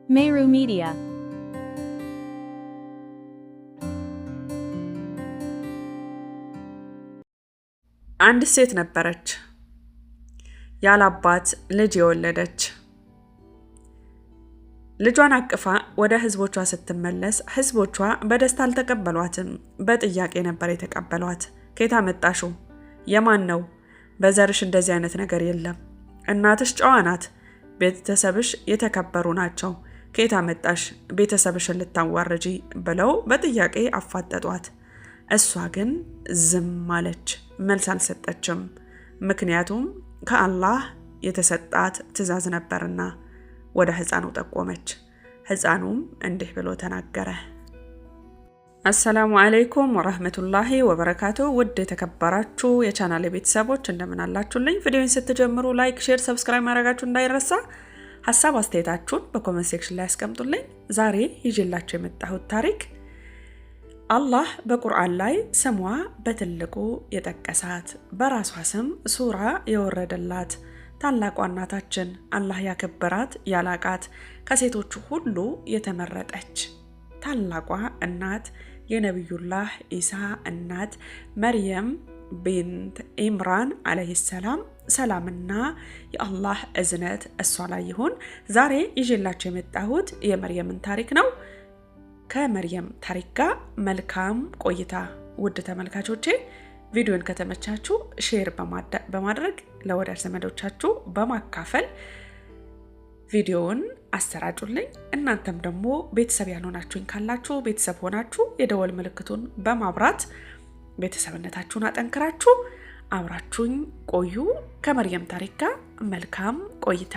Meru Media አንድ ሴት ነበረች ያላባት ልጅ የወለደች። ልጇን አቅፋ ወደ ህዝቦቿ ስትመለስ ህዝቦቿ በደስታ አልተቀበሏትም። በጥያቄ ነበር የተቀበሏት። ከየት አመጣሽው? የማን ነው? በዘርሽ እንደዚህ አይነት ነገር የለም። እናትሽ ጨዋ ናት። ቤተሰብሽ የተከበሩ ናቸው። ከየት አመጣሽ? ቤተሰብሽን ልታዋርጂ ብለው በጥያቄ አፋጠጧት። እሷ ግን ዝም አለች፣ መልስ አልሰጠችም። ምክንያቱም ከአላህ የተሰጣት ትእዛዝ ነበርና። ወደ ህፃኑ ጠቆመች። ህፃኑም እንዲህ ብሎ ተናገረ። አሰላሙ አለይኩም ወራህመቱላሂ ወበረካቱ። ውድ የተከበራችሁ የቻናሌ ቤተሰቦች እንደምን አላችሁልኝ? ቪዲዮውን ስትጀምሩ ላይክ፣ ሼር፣ ሰብስክራይብ ማድረጋችሁ እንዳይረሳ። ሐሳብ አስተያየታችሁን በኮሜንት ሴክሽን ላይ አስቀምጡልኝ። ዛሬ ይዤላችሁ የመጣሁት ታሪክ አላህ በቁርአን ላይ ስሟ በትልቁ የጠቀሳት በራሷ ስም ሱራ የወረደላት ታላቋ እናታችን አላህ ያከበራት ያላቃት ከሴቶቹ ሁሉ የተመረጠች ታላቋ እናት የነቢዩላህ ኢሳ እናት መርየም ቢንት ኢምራን አለይሂ ሰላም ሰላምና የአላህ እዝነት እሷ ላይ ይሁን። ዛሬ ይዤላችሁ የመጣሁት የመርየምን ታሪክ ነው። ከመርየም ታሪክ ጋር መልካም ቆይታ። ውድ ተመልካቾቼ ቪዲዮን ከተመቻችሁ ሼር በማድረግ ለወዳጅ ዘመዶቻችሁ በማካፈል ቪዲዮውን አሰራጩልኝ። እናንተም ደግሞ ቤተሰብ ያልሆናችሁኝ ካላችሁ ቤተሰብ ሆናችሁ የደወል ምልክቱን በማብራት ቤተሰብነታችሁን አጠንክራችሁ አብራችሁኝ ቆዩ። ከመርየም ታሪክ ጋር መልካም ቆይታ።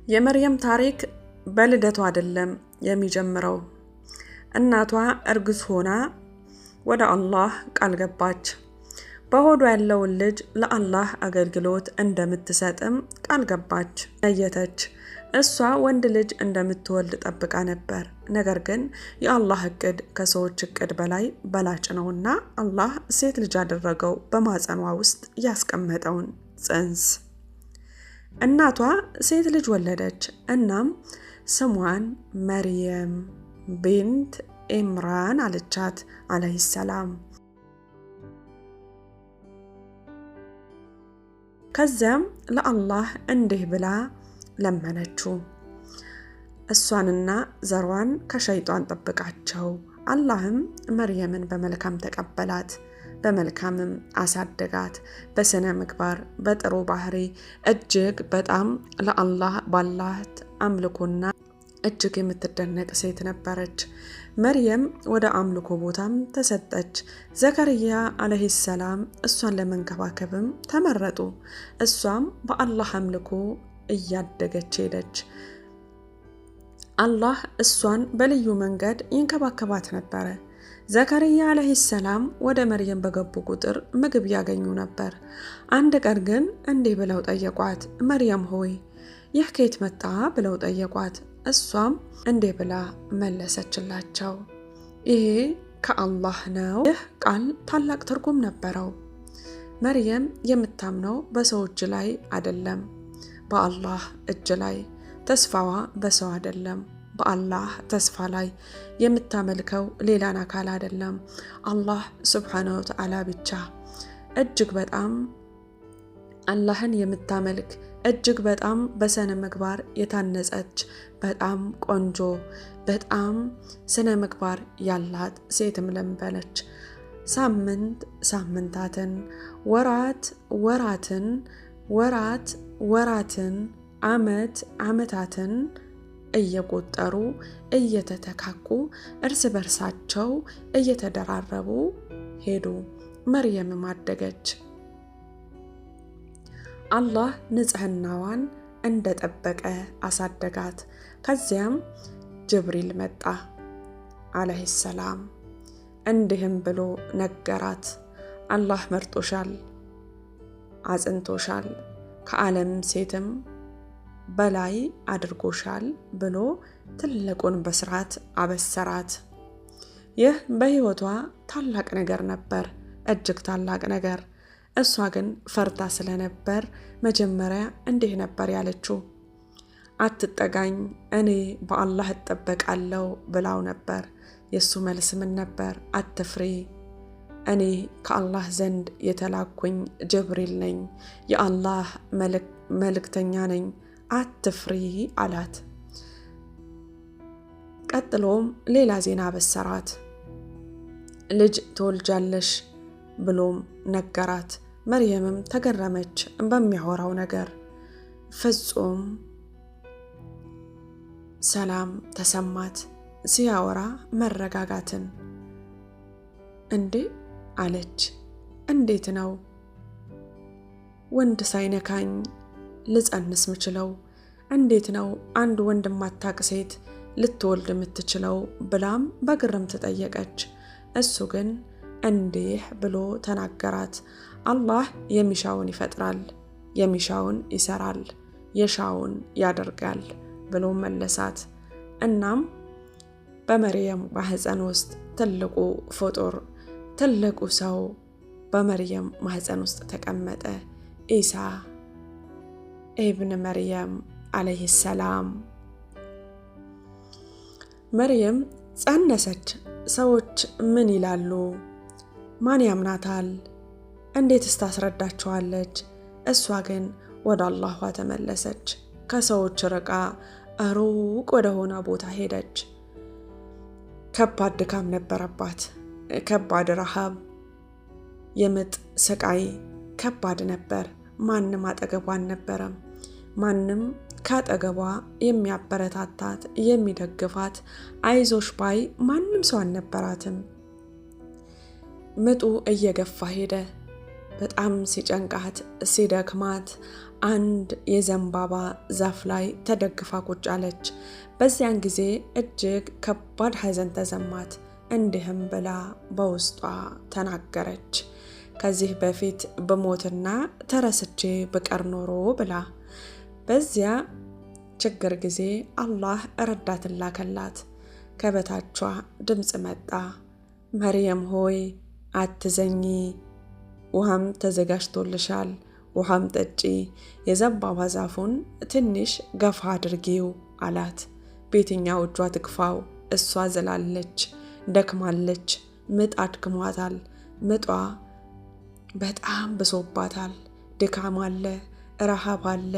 የመርየም ታሪክ በልደቷ አይደለም የሚጀምረው። እናቷ እርጉዝ ሆና ወደ አላህ ቃል ገባች። በሆዷ ያለውን ልጅ ለአላህ አገልግሎት እንደምትሰጥም ቃል ገባች። ነየተች። እሷ ወንድ ልጅ እንደምትወልድ ጠብቃ ነበር። ነገር ግን የአላህ እቅድ ከሰዎች እቅድ በላይ በላጭ ነውና አላህ ሴት ልጅ አደረገው በማጸኗ ውስጥ ያስቀመጠውን ጽንስ። እናቷ ሴት ልጅ ወለደች። እናም ስሟን መርየም ቢንት ኢምራን አለቻት አለይሂ ሰላም። ከዚያም ለአላህ እንዲህ ብላ ለመነችው፣ እሷንና ዘሯን ከሸይጣን ጠብቃቸው። አላህም መርየምን በመልካም ተቀበላት፣ በመልካምም አሳደጋት። በስነ ምግባር በጥሩ ባህሪ እጅግ በጣም ለአላህ ባላት አምልኮና እጅግ የምትደነቅ ሴት ነበረች። መርየም ወደ አምልኮ ቦታም ተሰጠች። ዘከርያ አለይሂ ሰላም እሷን ለመንከባከብም ተመረጡ። እሷም በአላህ አምልኮ እያደገች ሄደች። አላህ እሷን በልዩ መንገድ ይንከባከባት ነበረ። ዘከርያ አለይሂ ሰላም ወደ መርየም በገቡ ቁጥር ምግብ ያገኙ ነበር። አንድ ቀን ግን እንዲህ ብለው ጠየቋት፣ መርየም ሆይ ይህ ከየት መጣ ብለው ጠየቋት። እሷም እንዲህ ብላ መለሰችላቸው፣ ይሄ ከአላህ ነው። ይህ ቃል ታላቅ ትርጉም ነበረው። መርየም የምታምነው በሰው እጅ ላይ አይደለም፣ በአላህ እጅ ላይ። ተስፋዋ በሰው አይደለም፣ በአላህ ተስፋ ላይ። የምታመልከው ሌላን አካል አይደለም፣ አላህ ሱብሓነሁ ወተዓላ ብቻ። እጅግ በጣም አላህን የምታመልክ እጅግ በጣም በስነ ምግባር የታነጸች በጣም ቆንጆ በጣም ስነ ምግባር ያላት ሴትም ለምበለች። ሳምንት ሳምንታትን፣ ወራት ወራትን፣ ወራት ወራትን፣ ዓመት ዓመታትን እየቆጠሩ እየተተካኩ እርስ በርሳቸው እየተደራረቡ ሄዱ። መርየምም አደገች። አላህ ንጽህናዋን እንደጠበቀ አሳደጋት። ከዚያም ጅብሪል መጣ አለይሂ ሰላም። እንዲህም ብሎ ነገራት፣ አላህ መርጦሻል፣ አጽንቶሻል፣ ከዓለም ሴትም በላይ አድርጎሻል ብሎ ትልቁን በስራት አበሰራት። ይህ በህይወቷ ታላቅ ነገር ነበር፣ እጅግ ታላቅ ነገር። እሷ ግን ፈርታ ስለነበር መጀመሪያ እንዲህ ነበር ያለችው፣ አትጠጋኝ፣ እኔ በአላህ እጠበቃለሁ ብላው ነበር። የሱ መልስ ምን ነበር? አትፍሪ፣ እኔ ከአላህ ዘንድ የተላኩኝ ጅብሪል ነኝ፣ የአላህ መልእክተኛ ነኝ፣ አትፍሪ አላት። ቀጥሎም ሌላ ዜና በሰራት፣ ልጅ ትወልጃለሽ ብሎም ነገራት። መርየምም ተገረመች በሚያወራው ነገር። ፍጹም ሰላም ተሰማት፣ ሲያወራ መረጋጋትን። እንዴ አለች፣ እንዴት ነው ወንድ ሳይነካኝ ልጸንስ ምችለው? እንዴት ነው አንድ ወንድ ማታቅ ሴት ልትወልድ የምትችለው? ብላም በግርም ተጠየቀች። እሱ ግን እንዲህ ብሎ ተናገራት፣ አላህ የሚሻውን ይፈጥራል፣ የሚሻውን ይሰራል፣ የሻውን ያደርጋል ብሎ መለሳት። እናም በመርየም ማህፀን ውስጥ ትልቁ ፍጡር፣ ትልቁ ሰው በመርየም ማህፀን ውስጥ ተቀመጠ፣ ኢሳ ኢብን መርየም አለይሂ ሰላም። መርየም ጸነሰች። ሰዎች ምን ይላሉ? ማን ያምናታል? እንዴትስ ታስረዳቸዋለች? እሷ ግን ወደ አላህዋ ተመለሰች። ከሰዎች ርቃ ሩቅ ወደ ሆነ ቦታ ሄደች። ከባድ ድካም ነበረባት፣ ከባድ ረሃብ፣ የምጥ ስቃይ ከባድ ነበር። ማንም አጠገቧ አልነበረም። ማንም ካጠገቧ የሚያበረታታት የሚደግፋት አይዞሽ ባይ ማንም ሰው አልነበራትም። ምጡ እየገፋ ሄደ። በጣም ሲጨንቃት ሲደክማት አንድ የዘንባባ ዛፍ ላይ ተደግፋ ቁጭ አለች። በዚያን ጊዜ እጅግ ከባድ ሐዘን ተሰማት። እንዲህም ብላ በውስጧ ተናገረች፣ ከዚህ በፊት በሞትና ተረስቼ ብቀር ኖሮ ብላ። በዚያ ችግር ጊዜ አላህ ረዳትን ላከላት። ከበታቿ ድምፅ መጣ፣ መርየም ሆይ አትዘኚ፣ ውሃም ተዘጋጅቶልሻል፣ ውሃም ጠጪ፣ የዘንባባ ዛፉን ትንሽ ገፋ አድርጊው አላት። በየትኛው እጇ ትግፋው? እሷ ዝላለች፣ ደክማለች፣ ምጥ አድክሟታል። ምጧ በጣም ብሶባታል። ድካም አለ፣ ረሃብ አለ፣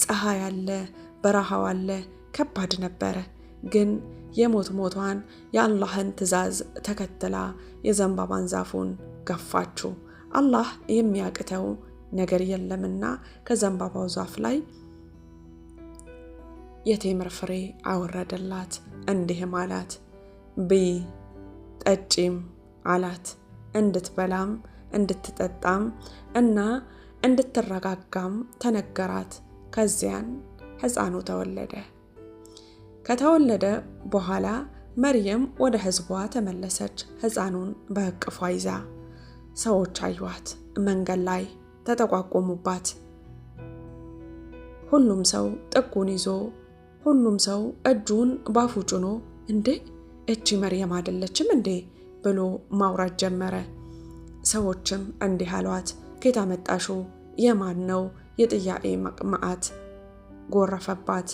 ፀሐይ አለ፣ በረሃው አለ። ከባድ ነበረ። ግን የሞት ሞቷን የአላህን ትእዛዝ ተከትላ የዘንባባን ዛፉን ገፋችው። አላህ የሚያቅተው ነገር የለምና ከዘንባባው ዛፍ ላይ የቴምር ፍሬ አወረደላት። እንዲህም አላት፣ ብይ ጠጪም አላት። እንድትበላም እንድትጠጣም እና እንድትረጋጋም ተነገራት። ከዚያን ሕፃኑ ተወለደ። ከተወለደ በኋላ መርየም ወደ ሕዝቧ ተመለሰች፣ ሕፃኑን በእቅፏ ይዛ። ሰዎች አዩዋት፣ መንገድ ላይ ተጠቋቆሙባት። ሁሉም ሰው ጥጉን ይዞ፣ ሁሉም ሰው እጁን ባፉ ጭኖ እንዴ እቺ መርየም አይደለችም እንዴ ብሎ ማውራት ጀመረ። ሰዎችም እንዲህ አሏት፣ ከየት አመጣሽው? የማን ነው? የጥያቄ መዓት ጎረፈባት።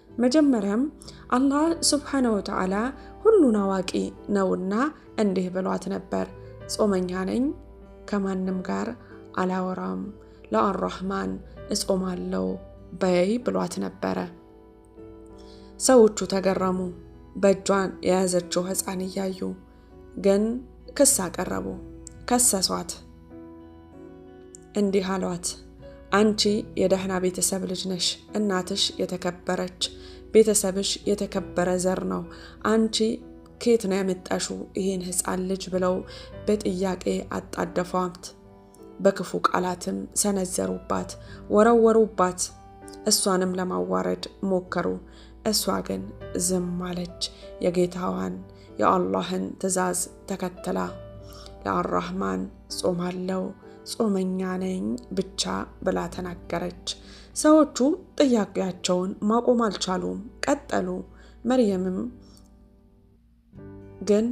መጀመሪያም አላህ ሱብሓነሁ ወተዓላ ሁሉን አዋቂ ነውና እንዲህ ብሏት ነበር፣ ጾመኛ ነኝ፣ ከማንም ጋር አላወራም፣ ለአራህማን እጾማለሁ በይ ብሏት ነበረ። ሰዎቹ ተገረሙ፣ በእጇን የያዘችው ሕፃን እያዩ። ግን ክስ አቀረቡ፣ ከሰሷት። እንዲህ አሏት፣ አንቺ የደህና ቤተሰብ ልጅ ነሽ፣ እናትሽ የተከበረች፣ ቤተሰብሽ የተከበረ ዘር ነው። አንቺ ከየት ነው ያመጣሽው ይህን ሕፃን ልጅ ብለው በጥያቄ አጣደፏት። በክፉ ቃላትም ሰነዘሩባት፣ ወረወሩባት። እሷንም ለማዋረድ ሞከሩ። እሷ ግን ዝም አለች። የጌታዋን የአላህን ትእዛዝ ተከትላ ለአራህማን ጾማለሁ፣ ጾመኛ ነኝ ብቻ ብላ ተናገረች። ሰዎቹ ጥያቄያቸውን ማቆም አልቻሉም፣ ቀጠሉ። መርየምም ግን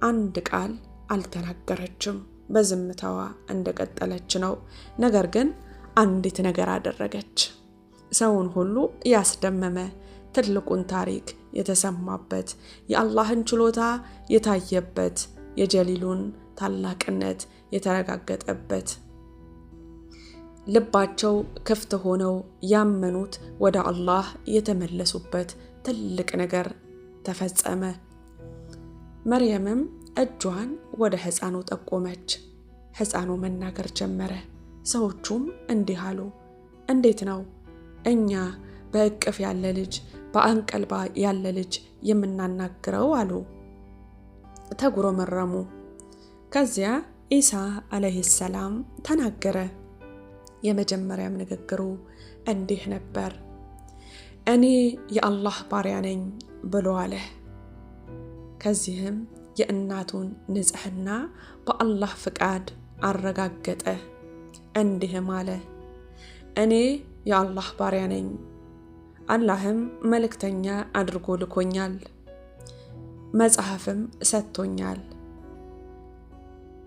አንድ ቃል አልተናገረችም። በዝምታዋ እንደቀጠለች ነው። ነገር ግን አንዲት ነገር አደረገች። ሰውን ሁሉ ያስደመመ ትልቁን ታሪክ የተሰማበት የአላህን ችሎታ የታየበት የጀሊሉን ታላቅነት የተረጋገጠበት ልባቸው ክፍት ሆነው ያመኑት ወደ አላህ የተመለሱበት ትልቅ ነገር ተፈጸመ። መርየምም እጇን ወደ ሕፃኑ ጠቆመች። ሕፃኑ መናገር ጀመረ። ሰዎቹም እንዲህ አሉ፣ እንዴት ነው እኛ በእቅፍ ያለ ልጅ በአንቀልባ ያለ ልጅ የምናናግረው አሉ። ተጉረመረሙ። ከዚያ ኢሳ አለይሂ ሰላም ተናገረ። የመጀመሪያም ንግግሩ እንዲህ ነበር፣ እኔ የአላህ ባሪያ ነኝ ብሎ አለ። ከዚህም የእናቱን ንጽሕና በአላህ ፍቃድ አረጋገጠ። እንዲህም አለ፣ እኔ የአላህ ባሪያ ነኝ፣ አላህም መልእክተኛ አድርጎ ልኮኛል፣ መጽሐፍም ሰጥቶኛል፣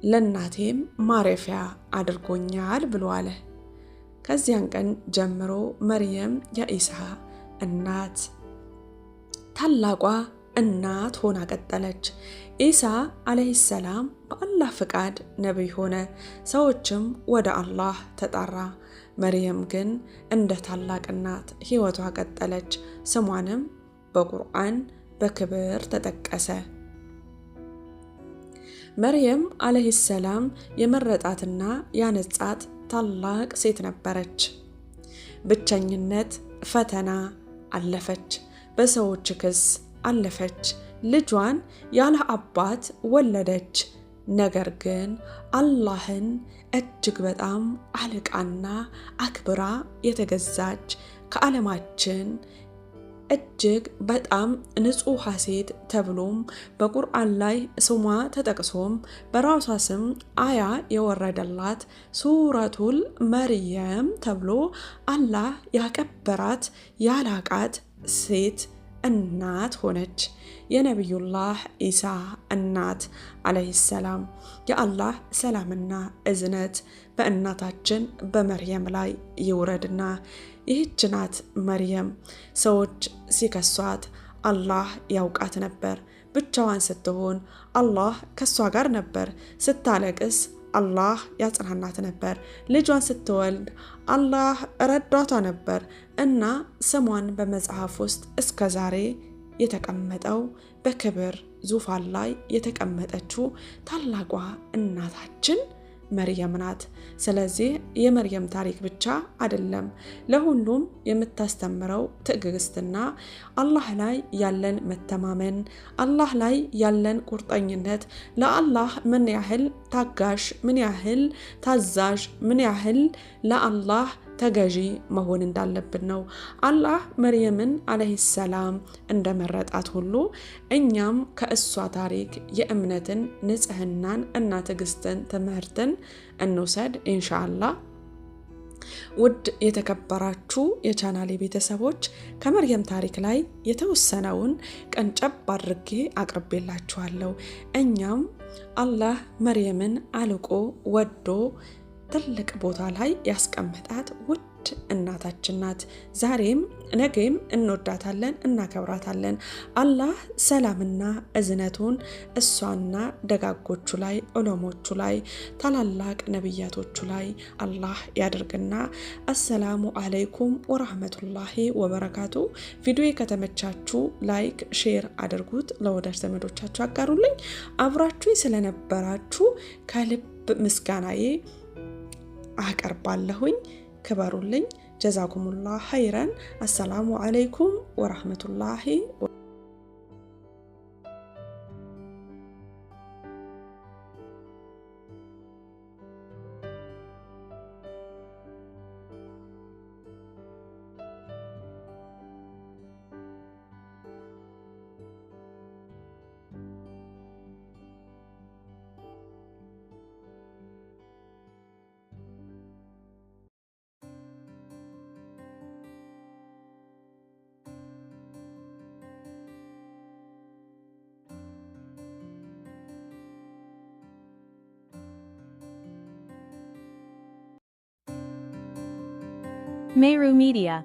ለእናቴም ማረፊያ አድርጎኛል ብሎ አለ። ከዚያን ቀን ጀምሮ መርየም የኢሳ እናት ታላቋ እናት ሆና ቀጠለች። ኢሳ አለይሂ ሰላም በአላህ ፍቃድ ነብይ ሆነ። ሰዎችም ወደ አላህ ተጣራ። መርየም ግን እንደ ታላቅ እናት ሕይወቷ ቀጠለች። ስሟንም በቁርአን በክብር ተጠቀሰ። መርየም አለይሂ ሰላም የመረጣትና ያነጻት ታላቅ ሴት ነበረች። ብቸኝነት ፈተና አለፈች። በሰዎች ክስ አለፈች። ልጇን ያለ አባት ወለደች። ነገር ግን አላህን እጅግ በጣም አልቃና አክብራ የተገዛች ከዓለማችን እጅግ በጣም ንጹህ ሴት ተብሎም በቁርአን ላይ ስሟ ተጠቅሶም በራሷ ስም አያ የወረደላት ሱረቱል መርየም ተብሎ አላህ ያከበራት ያላቃት ሴት እናት ሆነች። የነቢዩላህ ኢሳ እናት አለይሂ ሰላም የአላህ ሰላምና እዝነት በእናታችን በመርየም ላይ ይውረድና ይህች ናት መርየም። ሰዎች ሲከሷት አላህ ያውቃት ነበር። ብቻዋን ስትሆን አላህ ከሷ ጋር ነበር። ስታለቅስ አላህ ያጽናናት ነበር። ልጇን ስትወልድ አላህ ረዳቷ ነበር እና ስሟን በመጽሐፍ ውስጥ እስከ ዛሬ የተቀመጠው በክብር ዙፋን ላይ የተቀመጠችው ታላቋ እናታችን መርየም ናት። ስለዚህ የመርየም ታሪክ ብቻ አይደለም፣ ለሁሉም የምታስተምረው ትዕግስትና አላህ ላይ ያለን መተማመን፣ አላህ ላይ ያለን ቁርጠኝነት፣ ለአላህ ምን ያህል ታጋሽ፣ ምን ያህል ታዛዥ፣ ምን ያህል ለአላህ ተገዢ መሆን እንዳለብን ነው። አላህ መርየምን አለይሂ ሰላም እንደመረጣት ሁሉ እኛም ከእሷ ታሪክ የእምነትን ንጽህናን እና ትዕግስትን ትምህርትን እንውሰድ ኢንሻአላህ። ውድ የተከበራችሁ የቻናሌ ቤተሰቦች ከመርየም ታሪክ ላይ የተወሰነውን ቀንጨብ አድርጌ አቅርቤላችኋለሁ። እኛም አላህ መርየምን አልቆ ወዶ ትልቅ ቦታ ላይ ያስቀመጣት ውድ እናታችን ናት። ዛሬም ነገም እንወዳታለን፣ እናከብራታለን። አላህ ሰላምና እዝነቱን እሷና ደጋጎቹ ላይ ዑለሞቹ ላይ ታላላቅ ነብያቶቹ ላይ አላህ ያድርግና አሰላሙ አለይኩም ወራህመቱላሂ ወበረካቱ። ቪዲዮ ከተመቻችሁ ላይክ ሼር አድርጉት፣ ለወዳጅ ዘመዶቻችሁ አጋሩልኝ። አብራችሁ ስለነበራችሁ ከልብ ምስጋናዬ አቀርባለሁኝ። ክበሩልኝ። ጀዛኩሙላህ ኸይረን። አሰላሙ አለይኩም ወራህመቱላሂ Meru Media